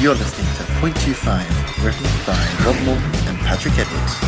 You're listening to .25, written by Rob Morton and Patrick Edwards.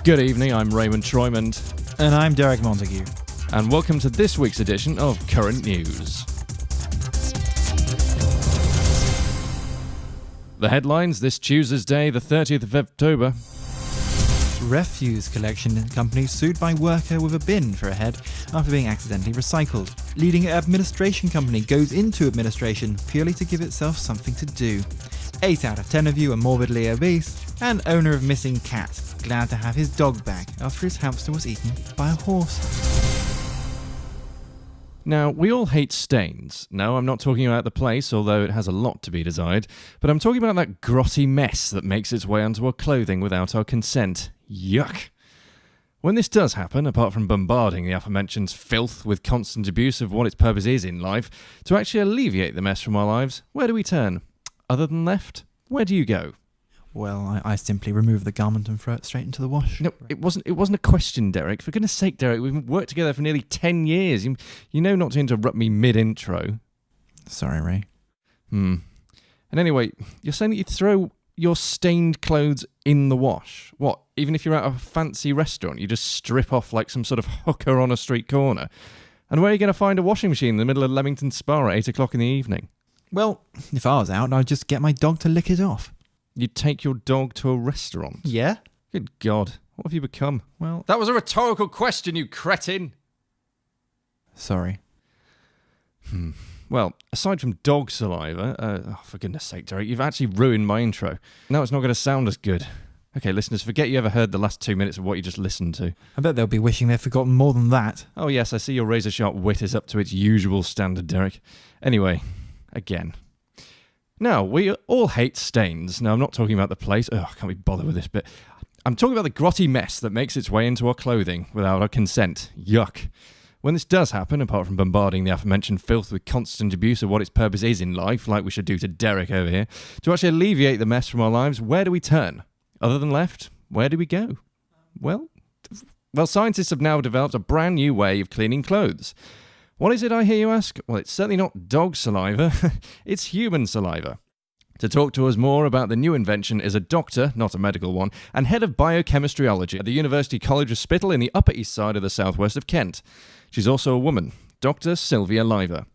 Good evening, I'm Raymond Troymand. And I'm Derek Montague. And welcome to this week's edition of Current News. The headlines this Tuesday, the 30th of October. Refuse collection company sued by worker with a bin for a head after being accidentally recycled. Leading administration company goes into administration purely to give itself something to do. 8 out of 10 of you are morbidly obese. And owner of missing cat glad to have his dog back after his hamster was eaten by a horse. Now, we all hate stains. No, I'm not talking about the place, although it has a lot to be desired, but I'm talking about that grotty mess that makes its way onto our clothing without our consent. Yuck! When this does happen, apart from bombarding the aforementioned filth with constant abuse of what its purpose is in life, to actually alleviate the mess from our lives, where do we turn? Other than left, where do you go? Well, I simply remove the garment and throw it straight into the wash. No, it wasn't a question, Derek. For goodness sake, Derek, we've worked together for nearly 10 years. You know not to interrupt me mid-intro. Sorry, Ray. And anyway, you're saying that you throw your stained clothes in the wash? What, even if you're at a fancy restaurant, you just strip off like some sort of hooker on a street corner? And where are you going to find a washing machine in the middle of Leamington Spa at 8 o'clock in the evening? Well, if I was out, I'd just get my dog to lick it off. You'd take your dog to a restaurant? Yeah? Good God, what have you become? Well, that was a rhetorical question, you cretin! Sorry. Well, aside from dog saliva, for goodness sake, Derek, you've actually ruined my intro. Now it's not going to sound as good. Okay, listeners, forget you ever heard the last 2 minutes of what you just listened to. I bet they'll be wishing they'd forgotten more than that. Oh yes, I see your razor-sharp wit is up to its usual standard, Derek. Anyway, again. Now, we all hate stains. Now, I'm not talking about the place. I can't be bothered with this bit. I'm talking about the grotty mess that makes its way into our clothing without our consent. Yuck. When this does happen, apart from bombarding the aforementioned filth with constant abuse of what its purpose is in life, like we should do to Derek over here, to actually alleviate the mess from our lives, where do we turn? Other than left, where do we go? Well, scientists have now developed a brand new way of cleaning clothes. What is it, I hear you ask? Well, it's certainly not dog saliva, it's human saliva. To talk to us more about the new invention is a doctor, not a medical one, and head of biochemistryology at the University College Hospital in the Upper East Side of the southwest of Kent. She's also a woman, Dr. Sylvia Liver.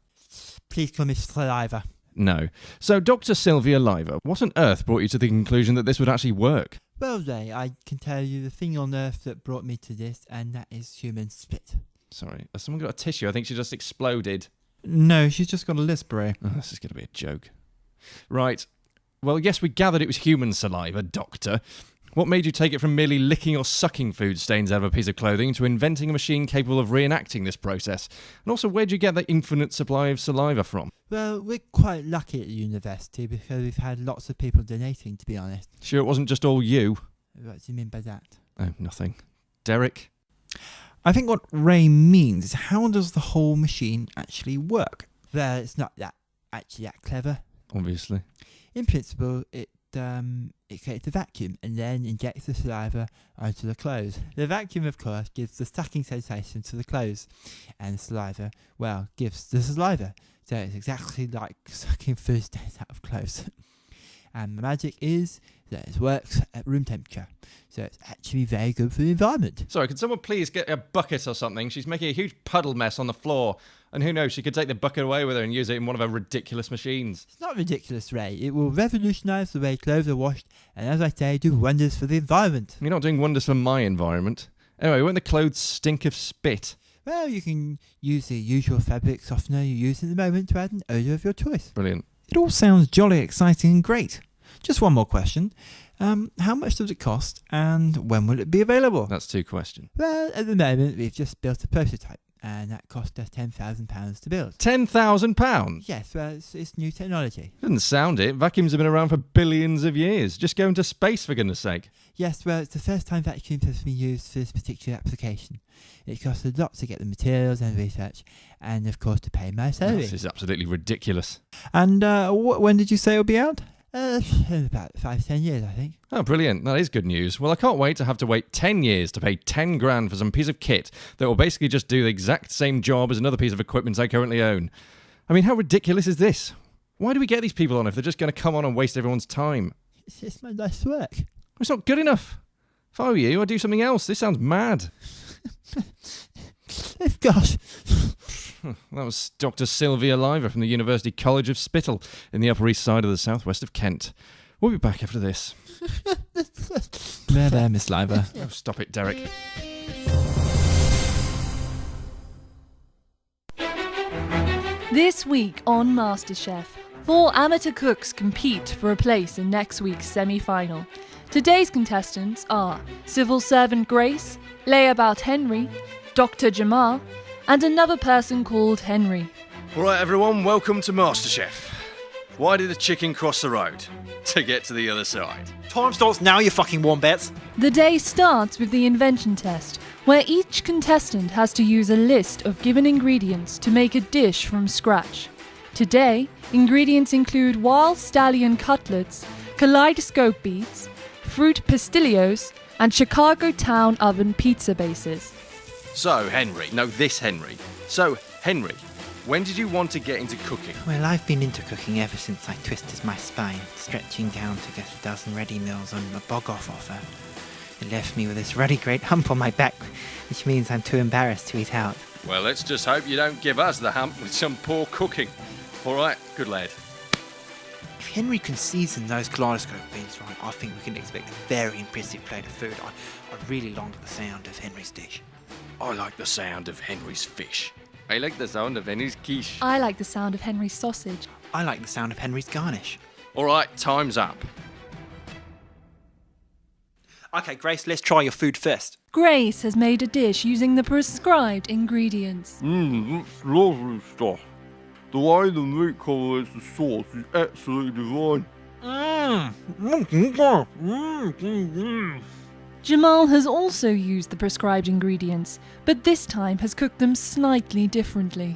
Please call me Saliva. No. So, Dr. Sylvia Liver, what on earth brought you to the conclusion that this would actually work? Well, Ray, I can tell you the thing on earth that brought me to this, and that is human spit. Sorry, has someone got a tissue? I think she just exploded. No, she's just got a lisp, Ray. Oh, this is going to be a joke. Right. Well, yes, we gathered it was human saliva, Doctor. What made you take it from merely licking or sucking food stains out of a piece of clothing to inventing a machine capable of reenacting this process? And also, where'd you get that infinite supply of saliva from? Well, we're quite lucky at the university because we've had lots of people donating, to be honest. Sure it wasn't just all you? What do you mean by that? Oh, nothing. Derek? I think what Ray means is, how does the whole machine actually work? Well, it's not that clever. Obviously. In principle, it creates a vacuum and then injects the saliva onto the clothes. The vacuum, of course, gives the sucking sensation to the clothes, and the saliva, well, gives the saliva. So it's exactly like sucking food stains out of clothes. And the magic is that it works at room temperature. So it's actually very good for the environment. Sorry, could someone please get a bucket or something? She's making a huge puddle mess on the floor. And who knows, she could take the bucket away with her and use it in one of her ridiculous machines. It's not ridiculous, Ray. It will revolutionise the way clothes are washed, and as I say, do wonders for the environment. You're not doing wonders for my environment. Anyway, won't the clothes stink of spit? Well, you can use the usual fabric softener you use at the moment to add an odour of your choice. Brilliant. It all sounds jolly exciting and great. Just one more question. How much does it cost, and when will it be available? That's 2 questions. Well, at the moment, we've just built a prototype, and that cost us £10,000 to build. £10,000? Yes, well, it's new technology. Doesn't sound it. Vacuums have been around for billions of years. Just go into space, for goodness sake. Yes, well, it's the first time vacuums have been used for this particular application. It costs a lot to get the materials and research, and of course to pay my salary. This is absolutely ridiculous. And when did you say it'll be out? In about 5-10 years, I think. Oh, brilliant. That is good news. Well, I can't wait to have to wait 10 years to pay 10 grand for some piece of kit that will basically just do the exact same job as another piece of equipment I currently own. I mean, how ridiculous is this? Why do we get these people on if they're just going to come on and waste everyone's time? It's just my life's work. It's not good enough. If I were you, I'd do something else. This sounds mad. Oh, gosh. That was Dr. Sylvia Liver from the University College of Spittal in the Upper East Side of the southwest of Kent. We'll be back after this. There, Miss Liver. Oh, stop it, Derek. This week on Masterchef, 4 amateur cooks compete for a place in next week's semi-final. Today's contestants are civil servant Grace, layabout Henry, Dr. Jamar, and another person called Henry. Alright everyone, welcome to Masterchef. Why did the chicken cross the road? To get to the other side. Time starts now, you fucking wombats. The day starts with the invention test, where each contestant has to use a list of given ingredients to make a dish from scratch. Today, ingredients include wild stallion cutlets, kaleidoscope beads, fruit pastillos, and Chicago town oven pizza bases. So, Henry, when did you want to get into cooking? Well, I've been into cooking ever since I twisted my spine, stretching down to get a dozen ready meals on a bog-off offer. It left me with this ruddy great hump on my back, which means I'm too embarrassed to eat out. Well, let's just hope you don't give us the hump with some poor cooking. Alright, good lad. If Henry can season those kaleidoscope beans right, I think we can expect a very impressive plate of food. I really like the sound of Henry's dish. I like the sound of Henry's fish. I like the sound of Henry's quiche. I like the sound of Henry's sausage. I like the sound of Henry's garnish. Alright, time's up. Okay, Grace, let's try your food first. Grace has made a dish using the prescribed ingredients. That's lovely stuff. The way the meat colours the sauce is absolutely divine. Jamal has also used the prescribed ingredients, but this time has cooked them slightly differently.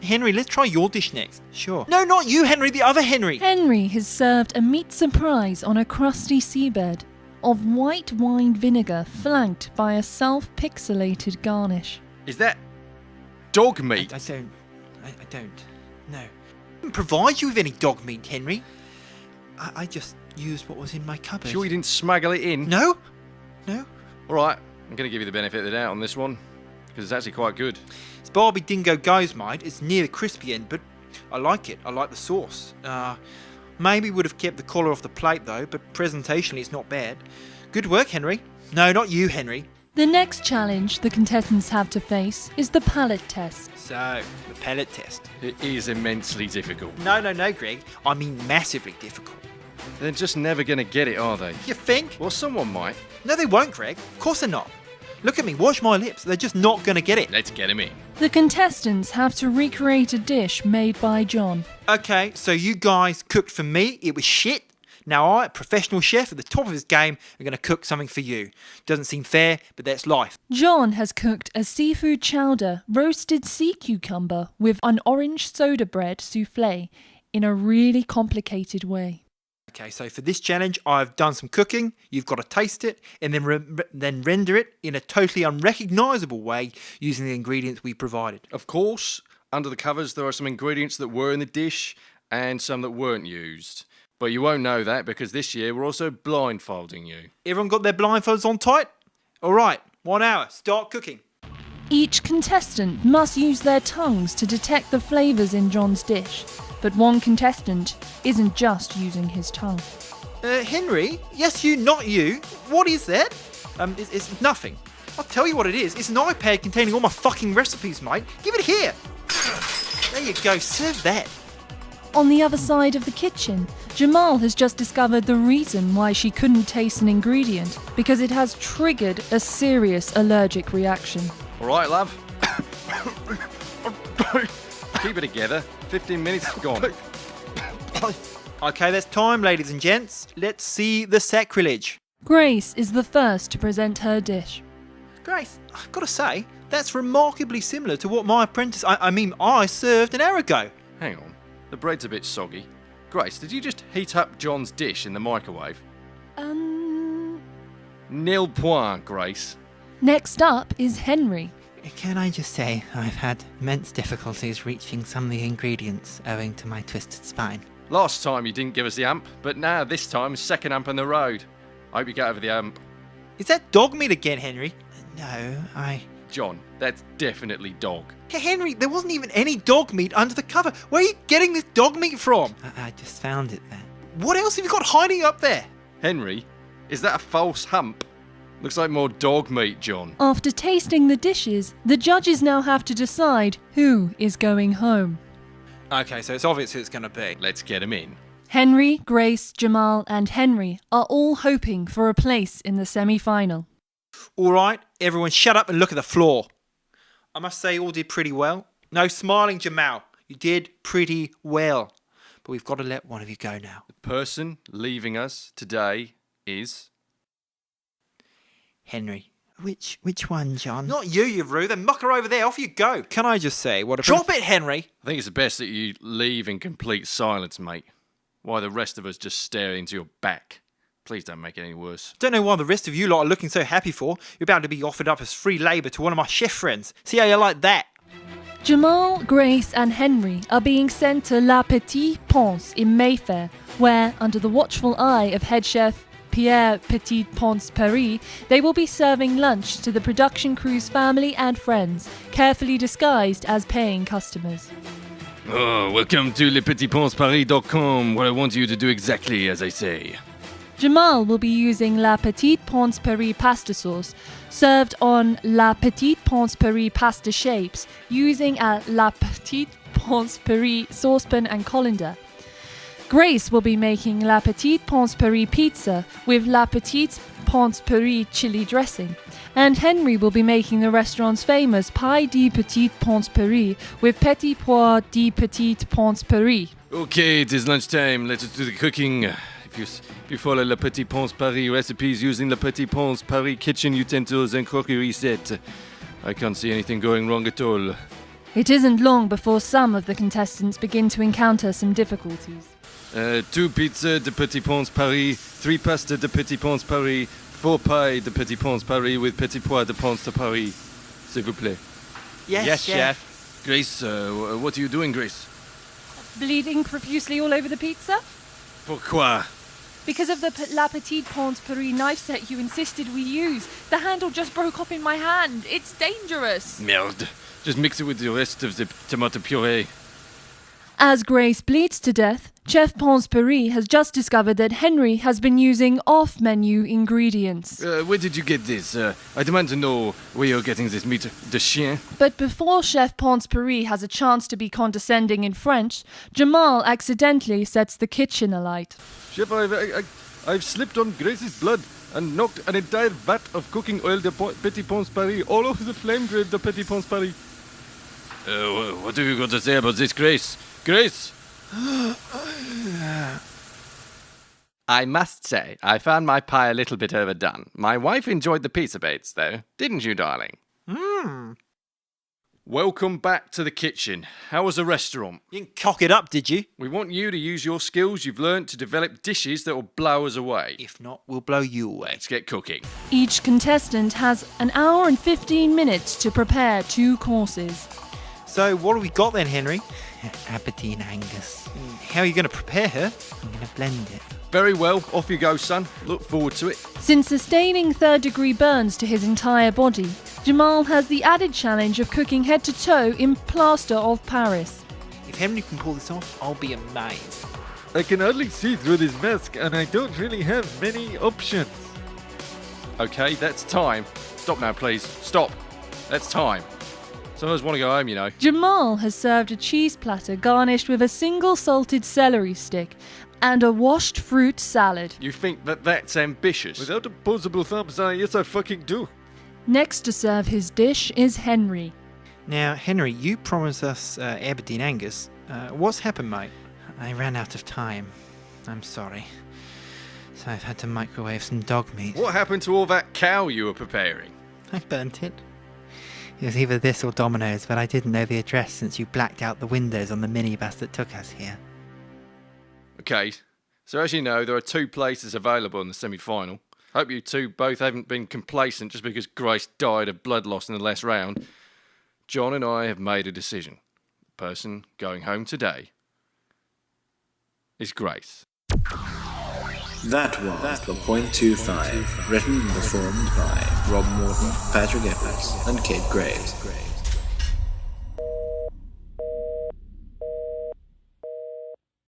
Henry, let's try your dish next. Sure. No, not you, Henry, the other Henry. Henry has served a meat surprise on a crusty seabed of white wine vinegar flanked by a self-pixelated garnish. Is that dog meat? I don't. No. I didn't provide you with any dog meat, Henry. I just used what was in my cupboard. Sure you didn't smuggle it in? No? Alright, I'm going to give you the benefit of the doubt on this one, because it's actually quite good. It's Barbie Dingo Goes, mate. It's near the crispy end, but I like it. I like the sauce. Maybe would have kept the collar off the plate, though, but presentationally it's not bad. Good work, Henry. No, not you, Henry. The next challenge the contestants have to face is the palate test. So, the palate test. It is immensely difficult. No, Greg. I mean massively difficult. They're just never going to get it, are they? You think? Well, someone might. No, they won't, Greg. Of course they're not. Look at me. Watch my lips. They're just not going to get it. Let's get him in. The contestants have to recreate a dish made by John. Okay, so you guys cooked for me. It was shit. Now I, a professional chef at the top of his game, are going to cook something for you. Doesn't seem fair, but that's life. John has cooked a seafood chowder, roasted sea cucumber with an orange soda bread souffle in a really complicated way. Okay, so for this challenge, I've done some cooking. You've got to taste it and then render it in a totally unrecognisable way using the ingredients we provided. Of course, under the covers there are some ingredients that were in the dish and some that weren't used. But you won't know that because this year we're also blindfolding you. Everyone got their blindfolds on tight? All right, 1 hour, start cooking. Each contestant must use their tongues to detect the flavours in John's dish. But one contestant isn't just using his tongue. Henry? Yes, you, not you. What is that? It's nothing. I'll tell you what it is. It's an iPad containing all my fucking recipes, mate. Give it here. There you go, serve that. on the other side of the kitchen, Jamal has just discovered the reason why she couldn't taste an ingredient, because it has triggered a serious allergic reaction. All right, love. Keep it together. 15 minutes gone. Okay, that's time, ladies and gents. Let's see the sacrilege. Grace is the first to present her dish. Grace, I've got to say, that's remarkably similar to what my apprentice, I served an hour ago. Hang on. The bread's a bit soggy. Grace, did you just heat up John's dish in the microwave? Nil point, Grace. Next up is Henry. Can I just say I've had immense difficulties reaching some of the ingredients owing to my twisted spine. Last time you didn't give us the amp, but now this time second amp on the road. I hope you get over the amp. Is that dog meat again, Henry? No, John, that's definitely dog. Hey, Henry, there wasn't even any dog meat under the cover. Where are you getting this dog meat from? I just found it there. What else have you got hiding up there? Henry, is that a false hump? Looks like more dog meat, John. After tasting the dishes, the judges now have to decide who is going home. Okay, so it's obvious who it's going to be. Let's get him in. Henry, Grace, Jamal and Henry are all hoping for a place in the semi-final. All right, everyone shut up and look at the floor. I must say you all did pretty well. No smiling, Jamal. You did pretty well. But we've got to let one of you go now. The person leaving us today is... Henry. Which one, John? Not you, you rue. Then mucker over there. Off you go. Can I just say what a... Drop it, Henry! I think it's best that you leave in complete silence, mate. While the rest of us just stare into your back. Please don't make it any worse. Don't know why the rest of you lot are looking so happy for. You're about to be offered up as free labour to one of my chef friends. See how you like that? Jamal, Grace and Henry are being sent to La Petit Ponce in Mayfair, where, under the watchful eye of head chef Pierre Petit Ponce Perrie, they will be serving lunch to the production crew's family and friends, carefully disguised as paying customers. Oh, welcome to LePetitPonceParis.com, where I want you to do exactly as I say. Jamal will be using La Petite Ponce Perrie pasta sauce, served on La Petite Ponce Perrie pasta shapes, using a La Petite Ponce Perrie saucepan and colander. Grace will be making La Petite Ponce Perrie pizza with La Petite Ponce Perrie chili dressing. And Henry will be making the restaurant's famous Pie de Petit Ponce Perrie with Petit Pois de Petit Ponce Perrie. Okay, it is lunchtime. Let's do the cooking. If you follow Le Petit Ponce Paris recipes using Le Petit Ponce Paris kitchen utensils and crockery set, I can't see anything going wrong at all. It isn't long before some of the contestants begin to encounter some difficulties. 2 pizza de Petit Ponce Paris, 3 pasta de Petit Ponce Paris, 4 pie de Petit Ponce Paris with Petit Pois de Ponce de Paris. S'il vous plaît. Yes, chef. Grace, what are you doing, Grace? Bleeding profusely all over the pizza? Pourquoi? Because of the La Petite Ponce Perrie knife set you insisted we use. The handle just broke off in my hand. It's dangerous. Merde. Just mix it with the rest of the tomato puree. As Grace bleeds to death, Chef Ponce Perrie has just discovered that Henry has been using off-menu ingredients. Where did you get this? I demand to know where you're getting this meat de chien. But before Chef Ponce Perrie has a chance to be condescending in French, Jamal accidentally sets the kitchen alight. Chef, I've slipped on Grace's blood and knocked an entire vat of cooking oil de Petit Ponce Paris all over the flame grave de Petit Ponce Paris. What have you got to say about this, Grace? Grace! I must say, I found my pie a little bit overdone. My wife enjoyed the pizza baits, though. Didn't you, darling? Welcome back to the kitchen. How was the restaurant? You didn't cock it up, did you? We want you to use your skills you've learned to develop dishes that will blow us away. If not, we'll blow you away. Let's get cooking. Each contestant has an hour and 15 minutes to prepare 2 courses. So, what have we got then, Henry? Aberdeen Angus. How are you going to prepare her? I'm going to blend it. Very well, off you go, son. Look forward to it. Since sustaining third-degree burns to his entire body, Jamal has the added challenge of cooking head to toe in plaster of Paris. If Henry can pull this off, I'll be amazed. I can hardly see through this mask and I don't really have many options. Okay, that's time. Stop now, please. Stop. That's time. Some of us want to go home, you know. Jamal has served a cheese platter garnished with a single salted celery stick and a washed fruit salad. You think that that's ambitious? Without opposable thumbs, yes I fucking do. Next to serve his dish is Henry. Now, Henry, you promised us Aberdeen Angus. What's happened, mate? I ran out of time. I'm sorry. So I've had to microwave some dog meat. What happened to all that cow you were preparing? I burnt it. It was either this or Domino's, but I didn't know the address since you blacked out the windows on the minibus that took us here. Okay, so as you know, there are 2 places available in the semi-final. Hope you two both haven't been complacent just because Grace died of blood loss in the last round. John and I have made a decision. The person going home today is Grace. That was the .25, written and performed by Rob Morton, Patrick Evans, and Kate Graves.